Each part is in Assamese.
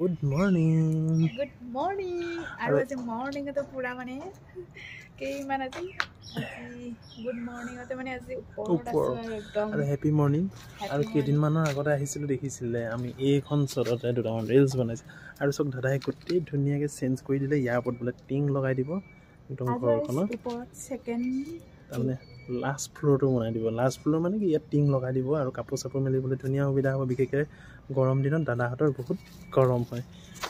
Good morning. Good morning. I was a morning to pura mane. Kei mana ti? Good morning. Ate mane azi upor ekdom. Aru happy morning. Aru kedin manor agote ahisile dekhisile ami ekhon sorote duta reels banaise. Aru sok dadai gotte dhuniya ke change kori dile ya pot bole ting logai dibo. Ekdom ghor konot. Upor second. Tamne last floor to banai dibo. Last floor mane ki ya ting logai dibo aru kapur sapur meli bole dhuniya hobida hobo bikeke গৰম দিনত দাদা হাতৰ বহুত গৰম হয়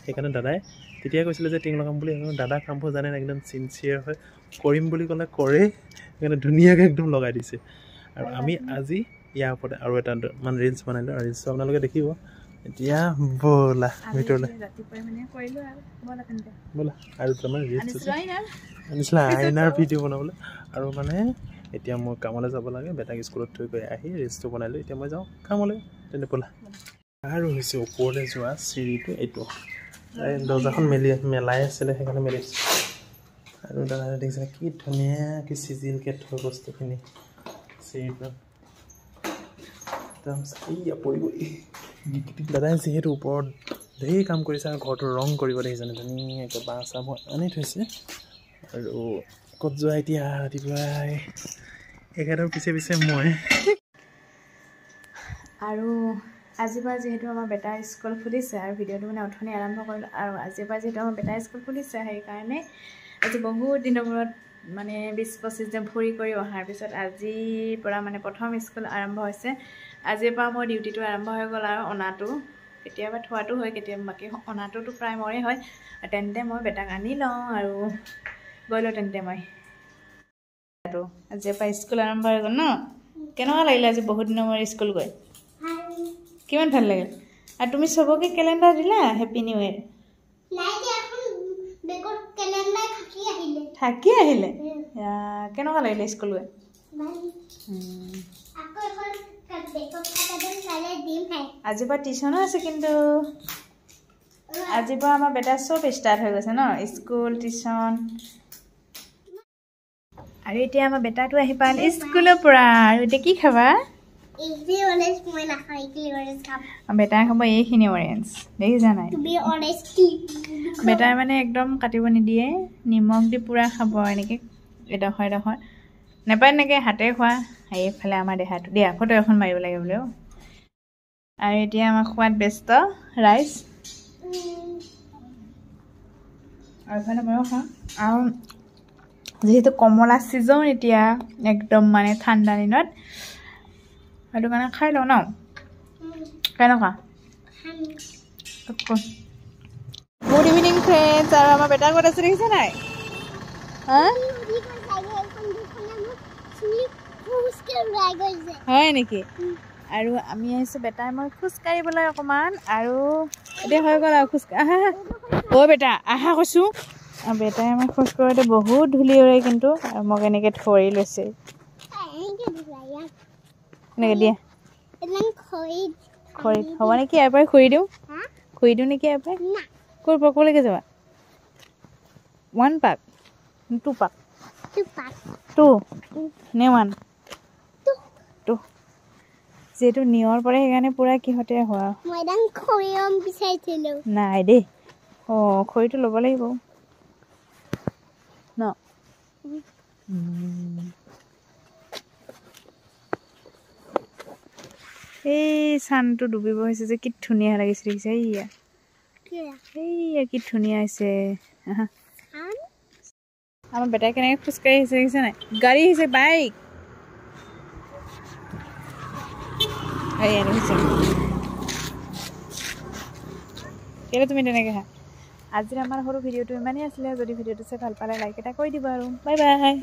সেইকাৰণে দাদাই তেতিয়া কৈছিল যে টিং লগাম বুলি দাদা কামবোৰ জানে একদম সিনসিয়াৰ হয় কৰিম বুলি ক'লে কৰে সেইকাৰণে ধুনীয়াকৈ একদম লগাই দিছে আৰু আমি আজি ইয়াৰ ওপৰত আৰু এটা মানে ৰিলছ বনাইলো আৰু ৰিলছ আপোনালোকে দেখিব এতিয়া বলা ভিতৰলৈ ৰাতিপুৱা মানে কৰিলো আৰু বলা তেন্তে বলা আৰু তোমাৰ ৰিলছ আনিছিলা আইনাৰ ভিডিঅ' বনাবলৈ আৰু মানে এতিয়া মই কামলৈ যাব লাগে বেটাক স্কুলত থৈ গৈ আহি ৰিলছটো বনাইলো এতিয়া মই যাওঁ কামলৈ তেন্তে বলা আৰু হৈছে ওপৰলৈ যোৱা চিৰিটো এইটো দৰ্জাখন মেলাই আছিলে সেইকাৰণে মেলিছে আৰু দাদা দেখিছে কি ধুনীয়াকৈ চিজিলকৈ থৈ বস্তুখিনি চিৰিটো দাদাই যিহেতু ওপৰত ধেৰ কাম কৰিছে আৰু ঘৰটো ৰং কৰিব দেখিছেনে ধুনীয়াকৈ বাঁহ চাহ আনি থৈছে আৰু ক'ত যোৱা এতিয়া ৰাতিপুৱাই এখেতৰ পিছে পিছে মই আৰু আজিৰ পৰা যেহেতু আমাৰ বেটাৰ স্কুল খুলিছে আৰু ভিডিঅ'টো মানে অথনি আৰম্ভ কৰিলোঁ আৰু আজিৰ পৰা যেহেতু আমাৰ বেটাৰ স্কুল খুলিছে সেইকাৰণে আজি বহুত দিনৰ মূৰত মানে 20-25 দিন ফুৰি কৰি অহাৰ পিছত আজিৰ পৰা মানে প্ৰথম স্কুল আৰম্ভ হৈছে আজিৰ পৰা মোৰ ডিউটিটো আৰম্ভ হৈ গ'ল আৰু অনাটো কেতিয়াবা থোৱাটো হয় কেতিয়াবা বাকী অনাটোতো প্ৰায় মৰে হয় তেন্তে মই বেটাক আনি লওঁ আৰু গ'লোঁ তেন্তে মই আজিৰ পৰা স্কুল আৰম্ভ হৈ গ'ল ন কেনেকুৱা লাগিলে আজি বহুত দিনৰ মূৰত স্কুল গৈ কিমান ভাল লাগিল আৰু তুমি সবকে ক্যালেন্ডাৰ দিলা হ্যাপি নিউ ইয়াৰ নাই যে এখন বেকত ক্যালেন্ডাৰ থাকি আহিলে কেনেকুৱা লাগিলে স্কুল গৈ আকৌ এখন বেকত কাটাডন চালে দিম নাই আজিৰ পৰা টিউচনো আছে কিন্তু আজিৰ পৰা আমাৰ বেটা সব ষ্টাৰ্ট হৈ গৈছে ন স্কুল টিউচন আৰু এতিয়া আমাৰ বেটাটো আহি পাল স্কুলৰ পৰা আৰু এতিয়া কি খাবা Every orange point I feel orange cup. बेटा खाब এইখিনি orange দেখি জানা to be honest बेटा মানে একদম কাটিব নিদিয়ে নিমখ দি পুৰা খাব এনেকে এটা হয় নেপায় নেকে হাতে খোৱা এইফালে আমাৰ দেহাটো দিয়া ফটো এখন মাৰিব লাগে বলে আৰু এতিয়া আমাৰ খোৱাত ব্যস্ত ৰাইস আৰু ফালে মই খা আৰু যেহেতু কমলা সিজন এতিয়া একদম মানে ঠাণ্ডা দিনত আৰু মানে খাই লও ন কেনেকুৱা গুড ইভিনিং ফ্ৰেন্ডছ আৰু আমাৰ বেটা ক'ত আছে দেখিছে নাই হয় নেকি আৰু আমি আহিছোঁ বেটাই মই খোজ কাঢ়িবলৈ অকণমান আৰু এতিয়া হৈ গ'ল আৰু খোজ আহা অ' বেটা আহা কৈছোঁ বেটাই আমাৰ খোজ কৰোঁতে বহুত ধূলি উৰে কিন্তু আৰু মোক এনেকৈ ধৰি লৈছে এনেকৈ দিয়া খৰি হ'ব নেকি ইয়াৰ পৰাই খুৰি দিওঁ নেকি ইয়াৰ পৰাই ক'ৰ পৰা ক'লৈকে যাবা 1 পাক 2 পাক 2 নে 1 2 যেহেতু নিয়ৰ পৰা সেইকাৰণে পুৰা কিহতে হোৱা নাই দেই অঁ খৰিটো ল'ব লাগিব ন এই চানটো ডুবিব হৈছে যে কি ধুনীয়া লাগিছে দেখিছে এইয়া কি ধুনীয়া হৈছে আমাৰ বেটাই কেনেকৈ খোজকাঢ়ি আহিছে দেখিছে নাই গাড়ী আহিছে বাইক কেলৈ তুমি তেনেকৈ হা আজিৰ আমাৰ সৰু ভিডিঅ'টো ইমানেই আছিলে যদি ভিডিঅ'টো চাই ভাল পালে লাইক এটা কৰি দিব আৰু বাই বাই